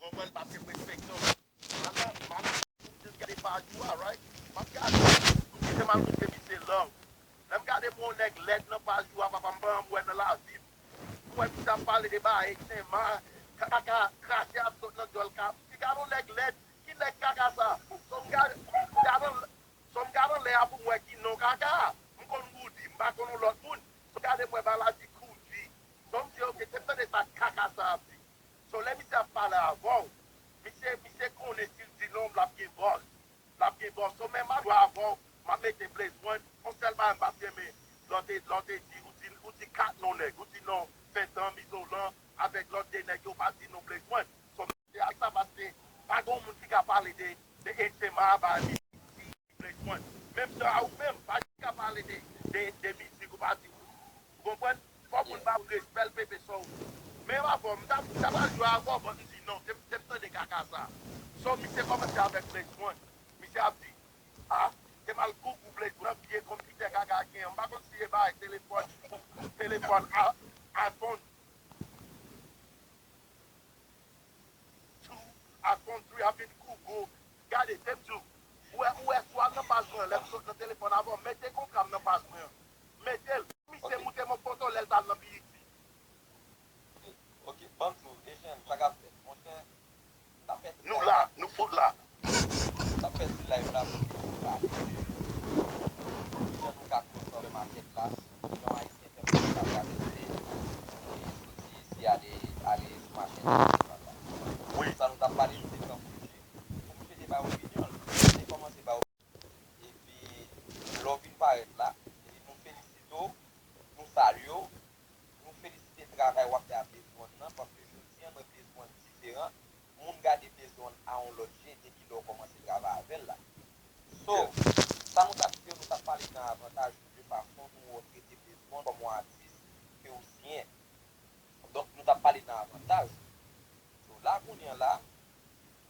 Roman pas de prespection. Maintenant, just gade pa jwa, right? Map gade, mwen seman mwen se mi se long. Lem gade moun nek let nan pa jwa, papambam, mwen nan la vip. Mwen mi sa pale de ba, ek seman, kaka krasye ap sot nan jol kap. Si gade nek let, ki nek kaka sa? Som gade le ap mwen ki non kaka. Mwen kon moudi, mba konon lot moun. So gade mwen bala di koudi. Som si yo ke septe de sa kaka sa ap di. So let me say pale avon. Mi se konen sil di nom la pye bol. La pye bol. So men ma dwa avon, ma mette Blaze One. On selman mba pye me, lote di, ou di kat non neg, ou di non fetan, mizolan, avek lote neg yo pa di non Blaze One. So men a sa pase, pa gon moun ki ka pale de HMA ba mi Blaze One. Mem se a ou mem, pa ki ka pale de misi ko pa di. Kompwen? Fò moun ba ou respel pepe sou. Men avon, mta pa jwa avon, bon di non, temte de kaka sa. So, mi se komanse avek Blaze One. Mi se ap di, te mal kou pou Blaze One, piye kompite kaka gen. Mba kon siye ba, telefon, iPhone 2, iPhone 3, avin kou go. Gade, tem tou, ou e swal nan pasman, lep sot nan telefon avon, mette kon kam nan pasman. Mette el, mi se moute mon poto lel dal nan biyi. Ok, bantou, Ejen, saga fet, mon chen, ta fet Nou la, nou fout la. ta fet si live la, jen nou ka konson de market la, yon a isen tem sa gade se, si ale sou market, Oui. sa nou ta pale nou te kan mouche de ba opinyon, se komanse ba opinyon, e pi, lò vin paret la, nou felisito, nou salyo, nou felisite travay wap de a Blaze One nan, paske jouti an mwen Blaze One diferan, moun gade Blaze One a on lotje depi lò komanse travay avel la. So, sa nou ta pite, nou ta pale nan avantaj de fason nou trete Blaze One komon artist ke ou sien. Donk nou ta pale nan avantaj. So, la kounyen la,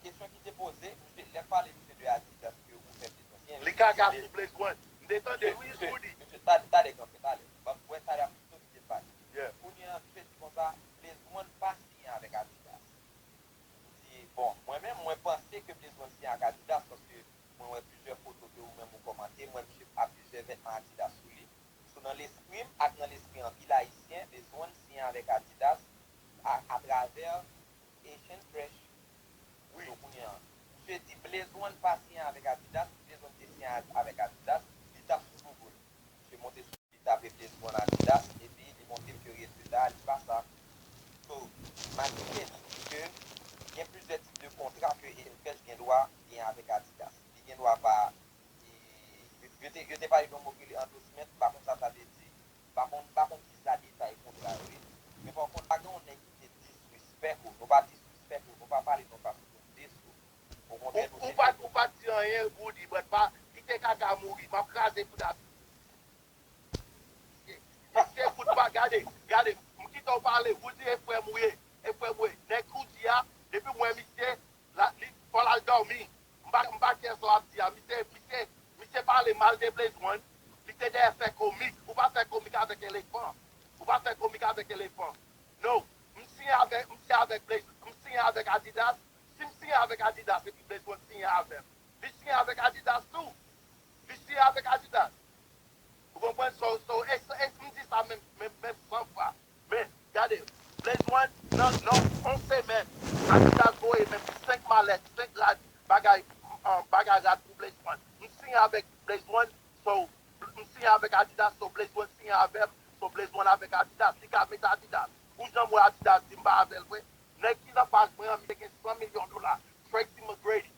kesyon ki te pose, lè pale mse de Adidas ke ou fè Blaze One sien. Li kaka sou Blaze One. Mde tan de wis moudi. Tade konfe, tade. Wè tade a pito ki te pale. Yeah. Kounyen, fè di kon sa, Blaze One pa siyen avèk Adidas. Bon, mwen pense ke Blaze One siyen avèk Adidas paske mwen wè plusieurs foto ke ou mwen mou komante, mwen a plusieurs vêtements Adidas sou li. So nan l'esprit, ak nan l'esprit an pil haïtien, Blaze One siyen avèk Adidas a travers Asian Fresh. Oui. So kounyen, mwen di Blaze One pa siyen avèk Adidas, Blaze One te siyen avèk Adidas, li tap sou Google. J'ai monté sur li tape Blaze One Adidas, et puis li monté ke rezultat, li pa sa. So, malgré que il y a plusieurs types de contrats que Fresh gen doit gen avec Adidas. Il gen doit pas, je t'ai parlé d'un mot que l'endorsement, par contre ça veut dire, par contre qui ça détail contrat, oui. Mais par contre, pas qu'on ait qui disrespect, ou pas disrespect, ou pas parler non pas sur déçu. Ou pa di an yen moudi, but pa, ki te kaka mouri, ma krase pou da. Se fout pa, gade, mkite ou pale, moudi e fwe mouye, nek kouti ya, depi mwen misye, li fol al dormi, mba kye so ap di ya, misye pale mal de Blaze One, misye de fè komik, ou pa fè komik avèk elefant, no, msiye avèk Blaze, msiye avèk Adidas, si msiye avèk Adidas, epi Blaze One siye avèk, li siye avèk Adidas tou, li siye avèk Adidas. Vous comprenez? Est-ce me dit ça même 100 fois? Mais, regardez, Blaze One, non, on sait même, Adidas Boy, même 5 mallettes, 5 bagages pour Blaze One. Je signe avec Blaze One, so, je signe avec Adidas, so Blaze One signe avec, so Blaze One avec Adidas, si ka met Adidas. Ou j'en moi Adidas, si m'a avec lui, n'est qui n'a pas moi, il y a 100 millions de dollars. Tracy McGrady,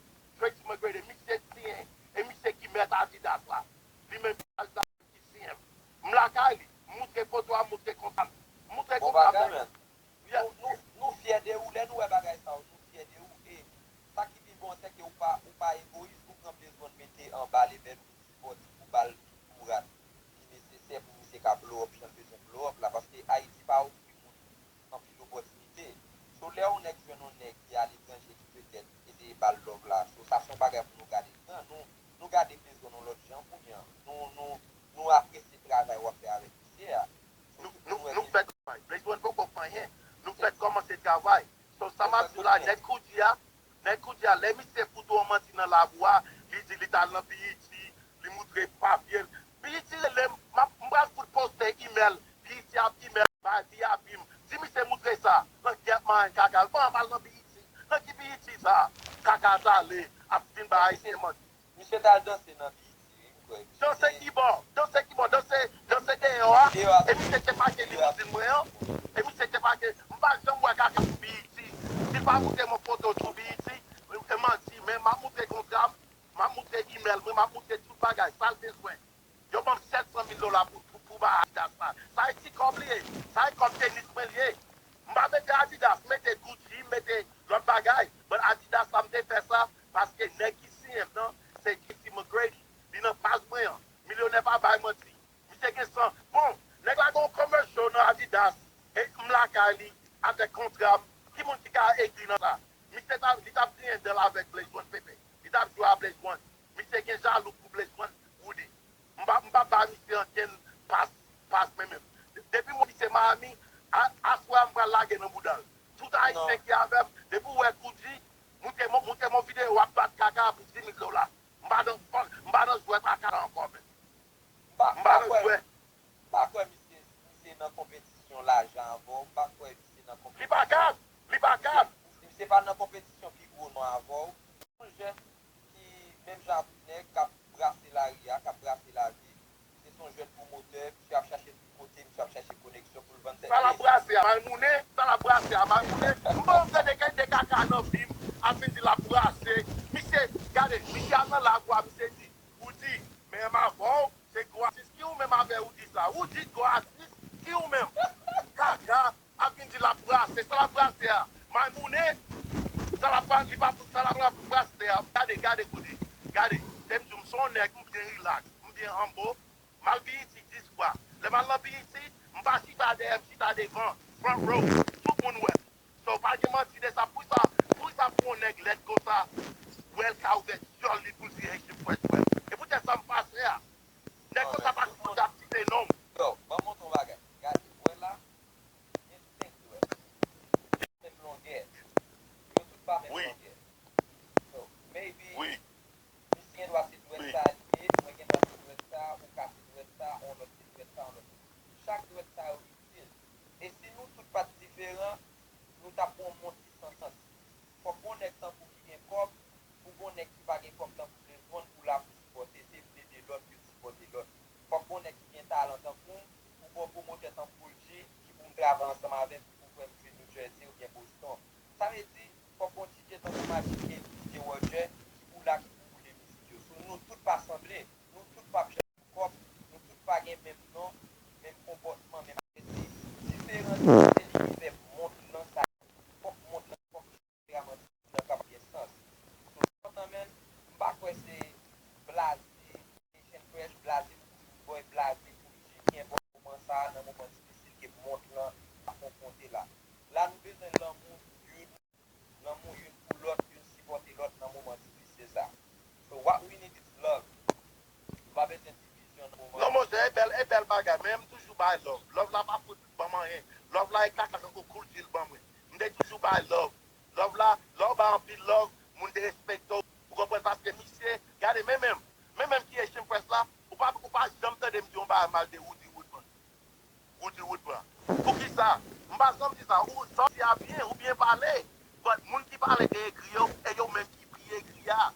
monsieur signe, et monsieur qui met Adidas là. Lui-même, Adidas. Mlakali, moutre photo a moutre comptable. Moutre Bon comptable. bagay men. Nou fier de ou, lè nou wè bagay sa ou, nou fier de ou, e sa ki pi bon se ke ou pa egoïs, ou kan Blaze One mette an bal e ben ou bal pou rat. Ki nesesè pou mise ka blow up, chan bezon blow up la, paske Haiti pa ou ki moun an pi l'opportunité. So lè ou nek jwen nou nek ki a l'étranger ki peut-être e de bal log la, so sa son bagay pou nou gade. Nou gade Blaze One nou lot jan pou nyan. Nou apresi travay wap fe avèk. Kaka, nek koudia, le mi se foutou an manti nan la voie, li di li tal nan BET, li moutre papye. BET le mbral fout poste email, BET ap email, ba di apim. Si mi se moutre sa, nan get man Kaka, ban mal nan BET. Nan ki BET sa, Kaka sa le, ap fin ba ay se manti. Monsieur tal danse nan BET. Dans ce qui bon, dans ce gagnant, et mi se te pa ke limousine mwen, et mi se te pa ke, mba jom wè Kaka sou BET, si pa moute mon photo sou BET, e manti, men ma moute kontram, ma moute email, ma moute tout bagay, sal bezwen. Yo bom $700,000 pou ba Adidas sa. Sa e ti kompliye, sa e kom tenis mwen liye. Mba mette Adidas, mette Gucci, mette lot bagay, but Adidas sa mte fè sa, paske nek isi em nan, se Kissy McGrady. Di nan pas mwen, milyonè pa bay manti. Mi se gen san, bon, nek la gon commercial nan Adidas, e mlaka li, ate kontram, ki moun ki ka ekli nan sa. Mi se ta, li tap diyen del avek Blaze One Pepe. Li tap jwa Blaze One. Mi se gen jalou pou Blaze One, Woody. Mba ba mi se anken pas men men. Depi moun mi se Miami, aswa mbra lage nan boudal. Tout a ite ki avem, depi wè Kouji, moute mon video wap bat Kaka pou $10,000. Mba nan jwè Kaka ankon men. Mba nan jwè. Mba kwe mi se nan kompetisyon la jan avon, mba kwe mi se nan kompetisyon. Li bakab. Se pa nan kompetisyon pi gwo nan avon, son jen ki, menm jan apne, kap brase la ria, kap brase la vi, se son jen promoteur, ki ap chache kote, ki ap chache koneksyon pou l'27. Sa la brase a man moune, mbon se de Kaka nan film, apen di la brase, mi se, gade, mi se anan la gwa, mi se di, ou di, men ma von, se gwa asis, ki ou men ma ve ou di sa, ou di gwa asis, ki ou men, Kaka, apen di la brase, sa la brase a, man moune, sa la brase a, gade koudi, gade, tem di mson nek, mbyen relax, mbyen humble, mal bi iti diswa, le mal la bi iti, mba chita de chita de front row, tout moun wè. So, pa di manti de sa, pou sa pou nek let go sa, wel ka ou de jolly pou si Haitian Press wè. E pou te sa mpase ya, nek ko sa pa pou sa pite nom. Yo, ba moun ton bagay, gade, wè la, yon ten wè, men longè, yon tout pa men longè. So, maybe, mi si gen dwa si dwe sa, mwen gen dwa si dwe sa, ou ka si dwe sa, on lot si dwe sa, on lot. Chak dwe sa ou itil. E si nou tout pat diferent, nou tapon monti sans sens. Fok bon ek tan pou ki gen kop, pou bon ek ki pa gen kop tan pou rezon pou la pou supporte, se vle de lot pou supporte lot. Fok bon ek ki gen talan tan pou bon promote tan pou lje, ki pou mgrave ansama avek pou kwen mwen New Jersey ou gen Boston. Sa me di, fok bon tije tan pou majike DJ Roger, ki pou la ki pou le misikyo. So nou tout pa asemble, nou tout pa pche kop, nou tout pa gen menm non, menm komportman, menm aketi. Diferent, se li ve montre nan sa, fok montre nan fok vraiment nan kap gen sens. So, kontan men, mba kwe se blaze, Haitian Press, blaze, boy blaze, pou ki bon kouman sa, nan mouman difisil ke montre lan, a konponte la. La nou bezen lan moun yon pou lot, yon sipote lot nan mouman difisil sa. So, what we need is love. Ba bezen division nan mouman. Non, mon se, e bel bagay, men m toujou bay love. Love la pa fout baman hen. Love la e Kaka kanko koul jil bamwe. Mde toujou bay love. Love la anpil love, moun de respekto. Ou kompren paske misye, gade men men ki Haitian Press la, ou pa jomte de mdi yon ba mal de Woody Woodman. Pou ki sa? Mba som di sa, ou son si a bien pale, but moun ki pale de ekri yo, e yo men ki pri ekri ya.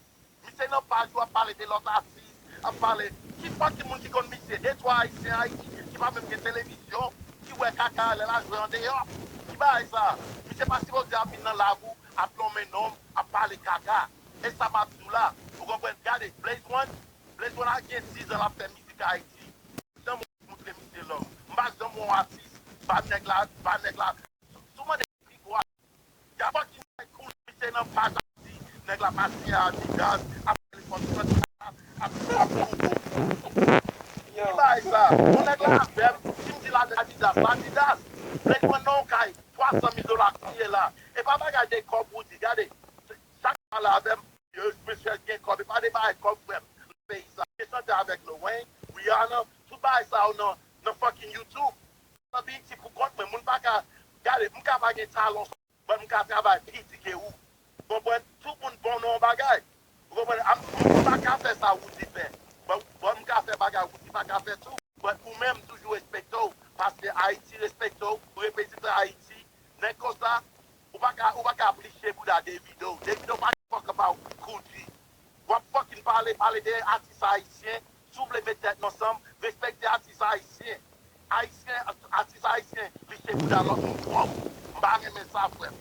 Misye nan pa jwa pale de lot asis, a pale, ki pa ki moun ki kon misye, de to Haiti, ki pa men ke televizyon, ki wè Kaka lè la jwè an deyo, ki ba e sa? Misye pa si wò di apin nan lavou, a plon men nom, a pale Kaka, e sa pa psou la. Ou kompren, gade, Blaze One a gen 6 an la fè mizik Haiti. Jan moun tre misye lò. Mba jan moun atis, ba neg la, souman de kri kwa. Ya pa ki mwen koul misye nan pa jati, neg la pasi a Adidas, a pale konti, a koukou. Ki ba e sa? Moun neg la avem, ki mdi la Adidas, Blaze One non kay, $300,000 kiye la. E pa bagay de kop ou di, gade, chak la avem, yo spesial gen kop, e pa de bagay kop wem. Sa, e chante avek Lil Wayne, Rihanna, tout bagay sa ou nan fucking YouTube. Sa bi ti pou kont men, moun baka, gade, mou ka bagay talon, Bon, m'ka travail piti que ou. Comprenez? Tout le monde bon non bagay. Vous comprenez? On pas qu'à faire ça ou dit fait. Bon, m'ka faire bagay ou dit pas qu'à faire tout. Bon, ou même toujours respecter parce que Haïti respecte ou représente Haïti. Mais comme ça, ou pas qu'à appliquer pour la Davido. Davido pas fuck about country. Ou fucking parler des artistes haïtiens, s'ouvre les mettre ensemble, respecter artistes haïtiens. Artistes haïtiens, licher pour dans l'autre monde. M'ba aimer ça, frère.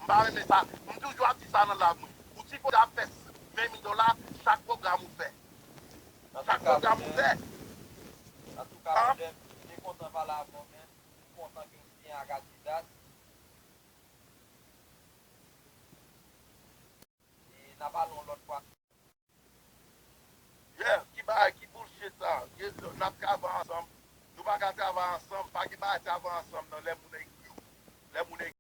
M'ba aimer ça. M'toujours dit ça dans la rue. Ou si faut faire 20 000 $ chaque programme ou fait. Chaque programme ou fait. En tout cas, je suis content par la avant, je suis content que vous ayez un candidat. Et n'a pas l'autre fois. Yeah, qui bullshit ça. Nous travaillons ensemble. Nous ne pouvons pas travailler ensemble. Pas que nous travaillons ensemble dans les monnaies. Les monnaies